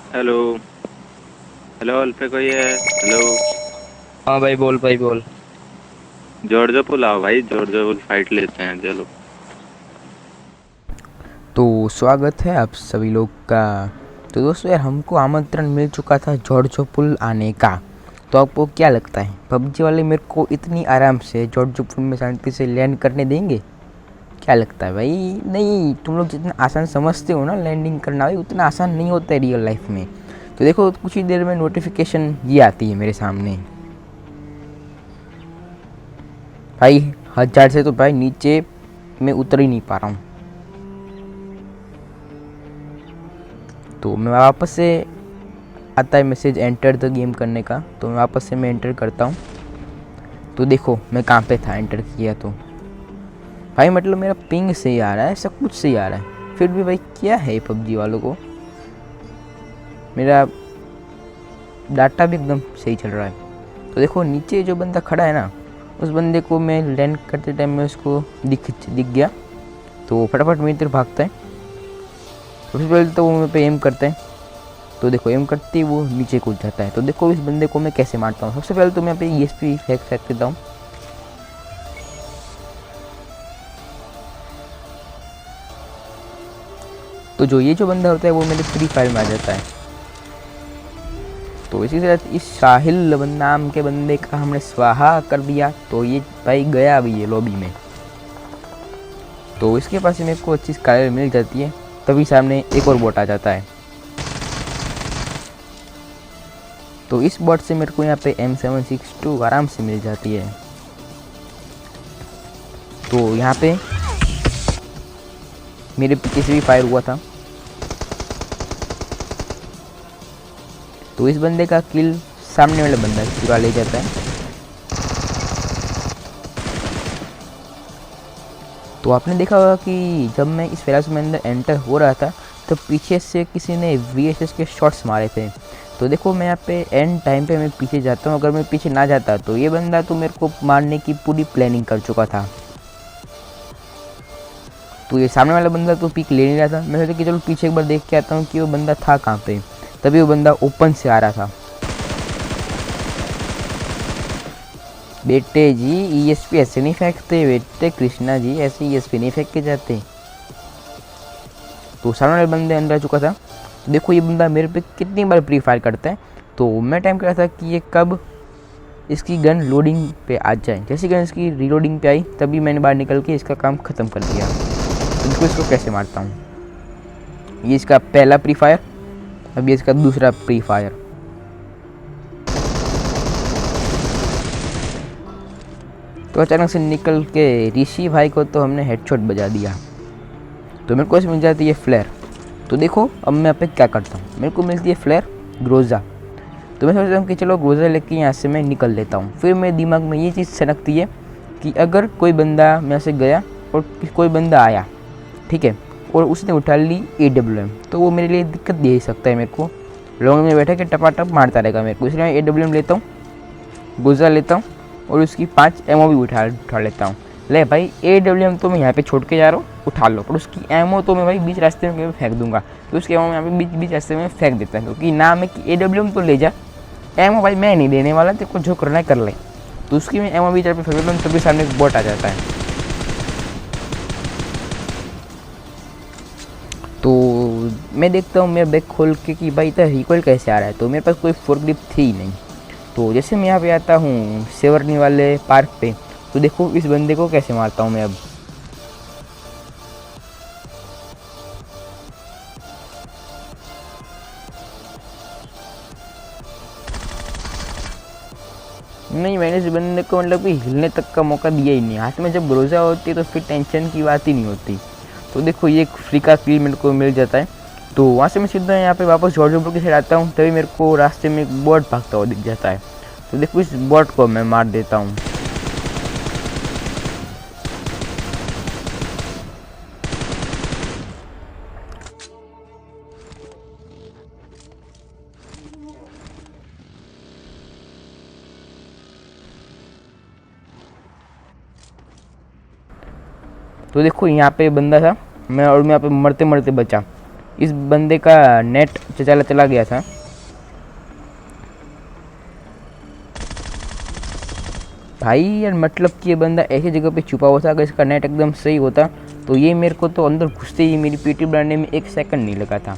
Hello. Hello अल्फे कोई है? Hello. हाँ भाई, बोल भाई बोल। जॉर्जो पुल आओ भाई, जॉर्जो पुल फाइट लेते हैं, चलो। तो स्वागत है आप सभी लोग का। तो दोस्तों यार, हमको आमंत्रण मिल चुका था जॉर्जो पुल आने का। तो आपको क्या लगता है, पबजी वाले मेरे को इतनी आराम से जॉर्जो पुल में शांति से लैंड करने देंगे? क्या लगता है भाई? नहीं, तुम लोग जितना आसान समझते हो ना लैंडिंग करना, भाई उतना आसान नहीं होता है रियल लाइफ में। तो देखो, कुछ ही देर में नोटिफिकेशन ये आती है मेरे सामने। भाई 1000 से तो भाई नीचे मैं उतर ही नहीं पा रहा हूँ। तो मैं वापस से आता है मैसेज एंटर द गेम करने का, तो मैं वापस से मैं एंटर करता हूँ। तो देखो मैं कहाँ पे था एंटर किया तो। भाई मतलब मेरा पिंग सही आ रहा है, सब कुछ सही आ रहा है, फिर भी भाई क्या है पबजी वालों को, मेरा डाटा भी एकदम सही चल रहा है। तो देखो नीचे जो बंदा खड़ा है ना, उस बंदे को मैं लैंड करते टाइम में उसको दिख गया। तो फटाफट मेरी तरफ भागता है। सबसे पहले तो वो मेरे पे एम करते हैं। तो देखो एम करते ही वो नीचे कूद जाता है। तो देखो इस बंदे को मैं कैसे मारता हूँ। सबसे पहले तो मैं यहाँ पे ESP फेंक देता हूँ। तो जो बंदा होता है वो मेरे फ्री फायर में आ जाता है। तो इसी तरह इस साहिल नाम के बंदे का हमने स्वाहा कर दिया। तो ये भाई गया अभी ये लॉबी में। तो इसके पास ही मेरे को अच्छी स्कायर मिल जाती है। तभी सामने एक और बॉट आ जाता है। तो इस बॉट से मेरे को यहाँ पे M762 आराम से मिल जाती है। तो यहाँ पे मेरे पीछे से भी फायर हुआ था। तो इस बंदे का किल सामने वाला बंदा पूरा ले जाता है। तो आपने देखा होगा कि जब मैं इस फैलास में अंदर एंटर हो रहा था, तो पीछे से किसी ने VSS के शॉट्स मारे थे। तो देखो मैं यहाँ पे एंड टाइम पे मैं पीछे जाता हूँ। अगर मैं पीछे ना जाता तो ये बंदा तो मेरे को मारने की पूरी प्लानिंग कर चुका था। तो ये सामने वाला बंदा तो पिक ले नहीं रहा था। मैं सोचा कि चलो पीछे एक बार देख के आता हूँ कि वो बंदा था कहाँ पे। तभी वो बंदा ओपन से आ रहा था। बेटे जी ESP ऐसे नहीं फेंकते बेटे, कृष्णा जी ऐसे ESP नहीं फेंक के जाते। तो सामने वाले बंदे अंदर आ चुका था। देखो ये बंदा मेरे पे कितनी बार प्री फायर करता है। तो मैं टाइम कर रहा था कि ये कब इसकी गन लोडिंग पे आ जाए। जैसी गन इसकी रीलोडिंग पे आई, तभी मैंने बाहर निकल के इसका काम ख़त्म कर दिया। तो देखो इसको कैसे मारता हूँ। ये इसका पहला प्री फायर, अब ये इसका दूसरा प्री फायर। तो अचानक से निकल के ऋषि भाई को तो हमने हेडशॉट बजा दिया। तो मेरे को इसमें मिल जाती है फ्लेयर। तो देखो अब मैं यहाँ पे क्या करता हूँ, मेरे को मिलती है फ्लेयर ग्रोजा। तो मैं सोचता हूँ कि चलो ग्रोजा लेके यहाँ से मैं निकल लेता हूँ। फिर मेरे दिमाग में ये चीज़ सनकती है कि अगर कोई बंदा मेरे से गया और कोई बंदा आया, ठीक है, और उसने उठा ली AWM, तो वो मेरे लिए दिक्कत दे ही सकता है। मेरे को लॉन्ग में बैठा के टपाटप मारता रहेगा मेरे को, इसलिए मैं AWM लेता हूँ, ग्रोजा लेता हूँ और उसकी 5 एमओ भी उठा लेता हूँ। ले भाई AWM तो मैं यहाँ पे छोड़ के जा रहा हूँ, उठा लो, पर उसकी एमओ तो मैं भाई बीच रास्ते में फेंक दूंगा। तो उसकी एमओ यहाँ पे बीच रास्ते में फेंक देता है, क्योंकि ना मैं कि AWM तो ले जा, एमओ भाई मैं नहीं देने वाला, तेरे को जो करना है कर ले। तो उसकी मैं एमओ बीच पे फेंक देता हूँ, तभी सामने एक बॉट आ जाता है। तो मैं देखता हूँ मेरा बैग खोल के कि भाई इतना रिकॉइल कैसे आ रहा है। तो मेरे पास कोई फोर ग्रिप थी ही नहीं। तो जैसे मैं यहाँ पे आता हूँ सेवरनी वाले पार्क पे, तो देखो इस बंदे को कैसे मारता हूँ मैं अब। नहीं, मैंने इस बंदे को मतलब कि हिलने तक का मौका दिया ही नहीं। हाथ में जब ग्रोजा होती है तो फिर टेंशन की बात ही नहीं होती। तो देखो ये एक फ्री का किल मेरे को मिल जाता है। तो वहाँ से मैं सीधा यहाँ पे वापस जॉर्जोपुर की साइड आता हूँ, तभी मेरे को रास्ते में एक बॉट भागता हुआ दिख जाता है। तो देखो इस बॉट को मैं मार देता हूँ। तो देखो यहाँ पे बंदा था, मैं यहाँ पे मरते मरते बचा। इस बंदे का नेट चला गया था। भाई यार मतलब कि ये बंदा ऐसी जगह पे छुपा हुआ था, अगर इसका नेट एकदम सही होता तो ये मेरे को तो अंदर घुसते ही मेरी पेटी बनाने में 1 सेकंड नहीं लगा था।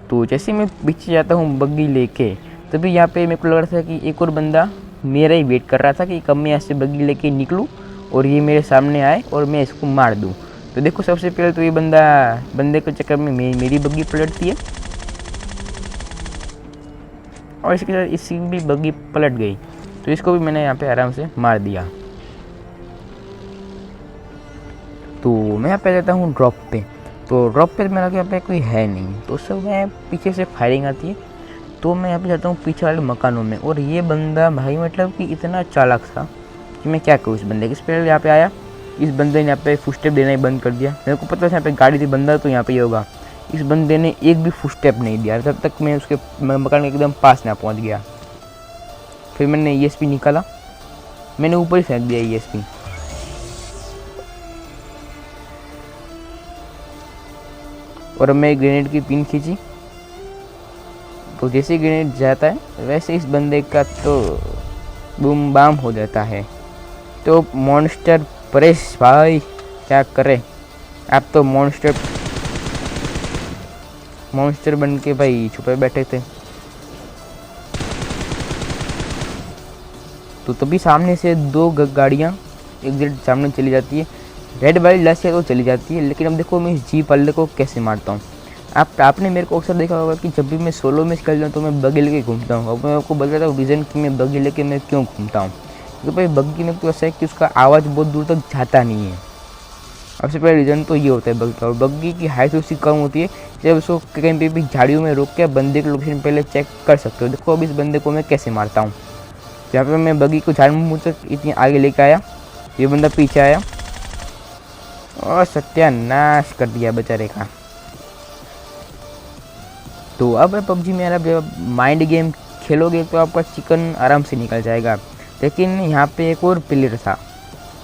तो जैसे मैं पीछे जाता हूँ बग्गी लेके, तभी यहाँ पे मेरे को लग रहा था कि एक और बंदा मेरा ही वेट कर रहा था कि कब मैं यहाँ से बग्गी लेके निकलूँ और ये मेरे सामने आए और मैं इसको मार दूँ। तो देखो सबसे पहले तो ये बंदे के चक्कर में मेरी बग्गी पलटती है और इसके साथ इसकी भी बग्गी पलट गई। तो इसको भी मैंने यहाँ पे आराम से मार दिया। तो मैं यहाँ पे जाता हूँ ड्रॉप पे। तो ड्रॉप पे मेरा यहाँ पे कोई है नहीं, तो सब मैं पीछे से फायरिंग आती है। तो मैं यहाँ पे जाता हूँ पीछे वाले मकानों में, और ये बंदा भाई मतलब कि इतना चालाक था कि मैं क्या करूँ इस बंदे के। पहले यहाँ पे आया, इस बंदे ने यहाँ पे फुटस्टेप देना ही बंद कर दिया। मेरे को पता था यहाँ पे गाड़ी थी, बंदा तो यहाँ पे ही होगा। इस बंदे ने एक भी फुटस्टेप नहीं दिया जब तक मैं उसके मकान के एकदम पास ना पहुँच गया। फिर मैंने ESP निकाला, मैंने ऊपर ही फेंक दिया ESP। और अब मैं ग्रेनेड की पिन खींची, तो जैसे ग्रेनेड जाता है वैसे इस बंदे का तो बूम बाम हो जाता है। तो मॉन्स्टर परेश भाई क्या करे, आप तो मॉन्स्टर बन के भाई छुपे बैठे थे। तो तभी सामने से 2 गाड़ियाँ एग्जैक्ट सामने चली जाती है। रेड वाली लस है तो चली जाती है, लेकिन अब देखो मैं इस जीप वाले को कैसे मारता हूँ। आपने मेरे को अक्सर देखा होगा कि जब भी मैं सोलो में खेलता हूँ तो मैं बग्गी लेके घूमता हूँ। अब मैं आपको बताता हूँ रीज़न कि मैं बग्गी लेके मैं क्यों घूमता हूँ। क्योंकि भाई बग्गी में तो ऐसा है कि उसका आवाज़ बहुत दूर तक जाता नहीं है। सबसे पहला रीज़न तो ये होता है बग्गी का। और बग्गी की हाइट उसकी कम होती है, जब उसको कहीं पे भी झाड़ियों में रोक के बंदे की लोकेशन पहले चेक कर सकते हो। देखो अब इस बंदे को मैं कैसे मारता हूँ। जहाँ पे मैं बग्गी को झाड़ मुँह तक इतनी आगे लेके आया, ये बंदा पीछे आया और सत्यानाश कर दिया बेचारे का। तो अब PUBG में यार जब माइंड गेम खेलोगे तो आपका चिकन आराम से निकल जाएगा। लेकिन यहाँ पे एक और प्लेयर था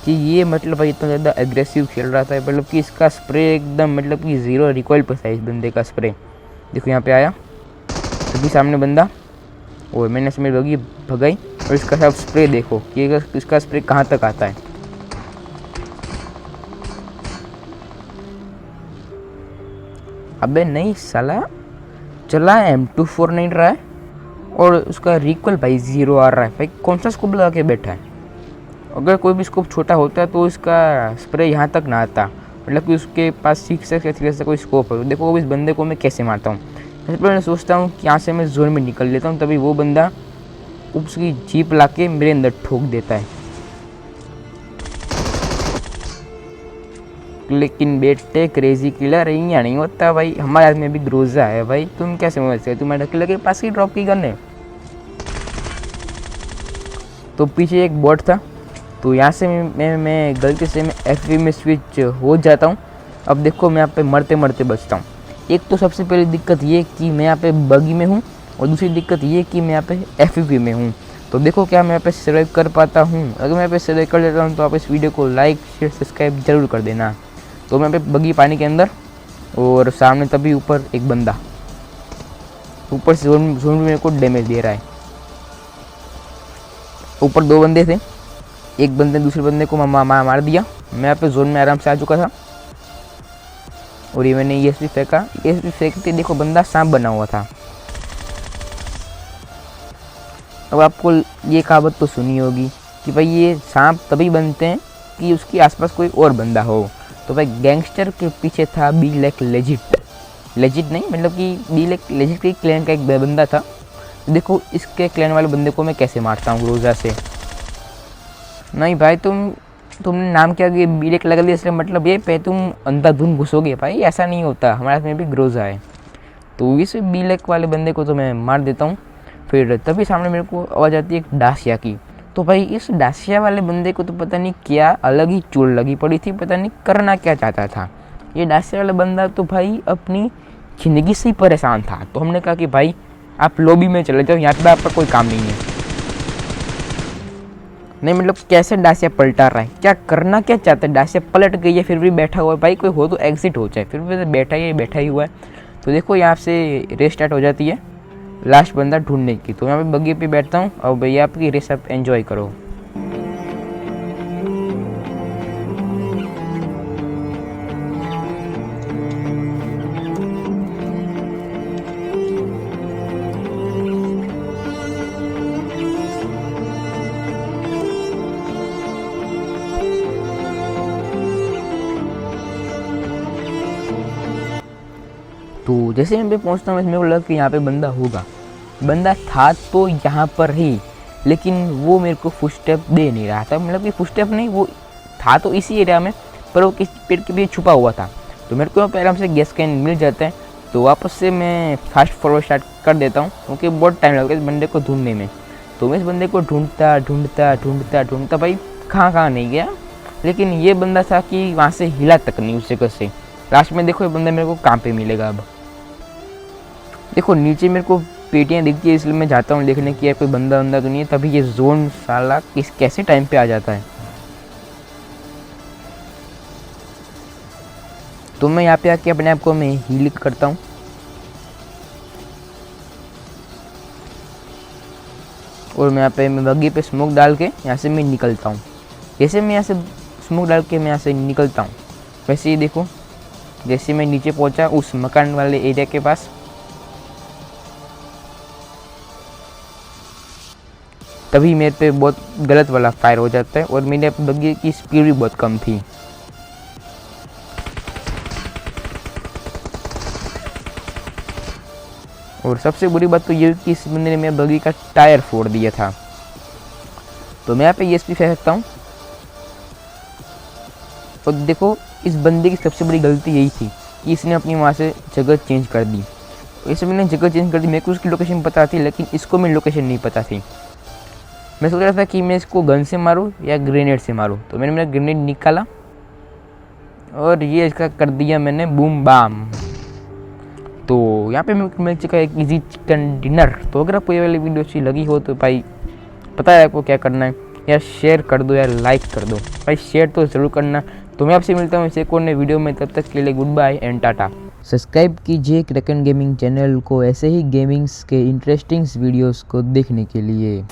कि ये मतलब भाई इतना ज़्यादा एग्रेसिव खेल रहा था, मतलब कि इसका स्प्रे एकदम मतलब कि 0 रिकॉइल पर था इस बंदे का स्प्रे। देखो यहाँ पे आया तभी सामने बंदा, और मैंने इसमें लगी भगाई, और इसका सब स्प्रे देखो कि इसका स्प्रे कहाँ तक आता है। अबे नहीं साला, चला M249 रहा है और उसका रिकॉइल भाई 0 आ रहा है। भाई कौन सा स्कोप लगा के बैठा है। अगर कोई भी स्कोप छोटा होता तो इसका स्प्रे यहाँ तक ना आता, मतलब कि उसके पास 6x या 3x कोई स्कोप है। देखो इस बंदे को मैं कैसे मारता हूँ। सबसे पहले मैं सोचता हूँ कि यहाँ से मैं जोन में निकल लेता हूँ, तभी वो बंदा उसकी जीप ला के मेरे अंदर ठोक देता है। लेकिन बेटे क्रेजी किलर यहाँ नहीं होता भाई, हमारे हाथ में भी ग्रोजा है भाई। तुम कैसे समझ सकते, तुम्हारे किलर के पास ही ड्रॉप की गन है। तो पीछे एक बॉट था, तो यहाँ से मैं गलती से मैं FV में स्विच हो जाता हूँ। अब देखो मैं यहाँ पे मरते मरते बचता हूँ। एक तो सबसे पहली दिक्कत ये कि मैं यहाँ पे बगी में हूँ, और दूसरी दिक्कत ये कि मैं यहाँ पे FV में हूँ। तो देखो क्या मैं यहाँ पे सर्वाइव कर पाता हूँ। अगर मैं यहाँ पे सर्वाइव कर लेता हूँ तो आप इस वीडियो को लाइक शेयर सब्सक्राइब जरूर कर देना। तो मैं पे बगी पानी के अंदर, और सामने तभी ऊपर एक बंदा ऊपर से जोन में मेरे को डैमेज दे रहा है। ऊपर 2 बंदे थे, एक बंदे ने दूसरे बंदे को मार दिया। मैं यहाँ पे जोन में आराम से आ चुका था, और ये मैंने ESP फेंका। ESP फेंकते देखो बंदा सांप बना हुआ था। अब आपको ये कहावत तो सुनी होगी कि भाई ये सांप तभी बनते हैं कि उसके आसपास कोई और बंदा हो। तो भाई गैंगस्टर के पीछे था बी लाइक लेजिट नहीं, मतलब कि बी लाइक लेजिट के क्लैन का एक बंदा था। देखो इसके क्लैन वाले बंदे को मैं कैसे मारता हूँ रोजा से। नहीं भाई तुमने नाम क्या कि बी लाइक लगा दिया, इसलिए मतलब ये पे तुम अंधाधुन घुसोगे। भाई ऐसा नहीं होता, हमारे हाथ में भी ग्रोजा है। तो इस बी लाइक वाले बंदे को तो मैं मार देता हूँ। फिर तभी सामने मेरे को आवाज़ आती है एक डासिया की। तो भाई इस डासिया वाले बंदे को तो पता नहीं क्या अलग ही चूल लगी पड़ी थी, पता नहीं करना क्या चाहता था। ये डासिया वाला बंदा तो भाई अपनी ज़िंदगी से ही परेशान था। तो हमने कहा कि भाई आप लॉबी में चले जाओ, यहाँ पे आपका कोई काम नहीं है। नहीं मतलब कैसे डासिया पलटा रहा है, क्या करना क्या चाहता है। डासिया पलट गई है फिर भी बैठा हुआ है। भाई कोई हो तो एग्जिट हो जाए, फिर भी बैठा ही हुआ है। तो देखो यहाँ से रेस स्टार्ट हो जाती है लास्ट बंदा ढूंढने की। तो यहाँ पे बग्गी पे बैठता हूँ और भैया आपकी रेस आप एंजॉय करो। तो जैसे मैं पे पहुँचता हूँ मेरे को लगा कि यहाँ पे बंदा होगा, बंदा था तो यहाँ पर ही, लेकिन वो मेरे को फुटस्टेप दे नहीं रहा था। मतलब कि फुटस्टेप नहीं, वो था तो इसी एरिया में पर वो किस पेड़ के पीछे छुपा हुआ था। तो मेरे को आराम से गैस कैन मिल जाता है। तो वापस से मैं फास्ट फॉरवर्ड स्टार्ट कर देता हूँ क्योंकि बहुत टाइम लगता है इस बंदे को ढूंढने में। तो मैं इस बंदे को ढूंढता भाई कहाँ नहीं गया, लेकिन ये बंदा था कि वहाँ से हिला तक नहीं उस जगह से। लास्ट में देखो ये बंदा मेरे को कहाँ पे मिलेगा। अब देखो नीचे मेरे को पेटियाँ दिखती है, इसलिए मैं जाता हूँ देखने की कोई बंदा तो नहीं है। तभी ये जोन साला कैसे टाइम पे आ जाता है। तो मैं यहाँ पे आके अपने आप को मैं हील करता हूँ और मैं यहाँ पे मैं बग्गी पे स्मोक डाल के यहाँ से मैं निकलता हूँ। जैसे मैं यहाँ से स्मोक डाल के मैं यहाँ से निकलता हूँ, वैसे ही देखो जैसे मैं नीचे पहुँचा उस मकान वाले एरिया के पास, तभी मेरे पे बहुत गलत वाला फायर हो जाता है और मेरे बग्गी की स्पीड भी बहुत कम थी। और सबसे बुरी बात तो ये कि इस बंदे ने मेरे बग्गी का टायर फोड़ दिया था। तो मैं यहाँ पे ESP फेंकता हूँ और देखो इस बंदे की सबसे बड़ी गलती यही थी कि इसने अपनी वहाँ से जगह चेंज कर दी। तो इस मैंने जगह चेंज कर दी, मेरे को उसकी लोकेशन पता थी लेकिन इसको मेरी लोकेशन नहीं पता थी। मैं सोच रहा था कि मैं इसको गन से मारूं या ग्रेनेड से मारूं। तो मैंने मेरा ग्रेनेड निकाला और ये इसका कर दिया मैंने बूम बाम। तो यहाँ पे मिल चुका है एक इजी चिकन डिनर। तो अगर आपको ये वाली वीडियो अच्छी लगी हो तो भाई पता है आपको क्या करना है, यार शेयर कर दो, यार लाइक कर दो भाई, शेयर तो ज़रूर करना। तो मैं आपसे मिलता हूँ इस एक और नए वीडियो में, तब तक के लिए goodbye and tata. Subscribe कीजिए क्रैकन गेमिंग चैनल को ऐसे ही गेमिंग्स के इंटरेस्टिंग वीडियोस को देखने के लिए।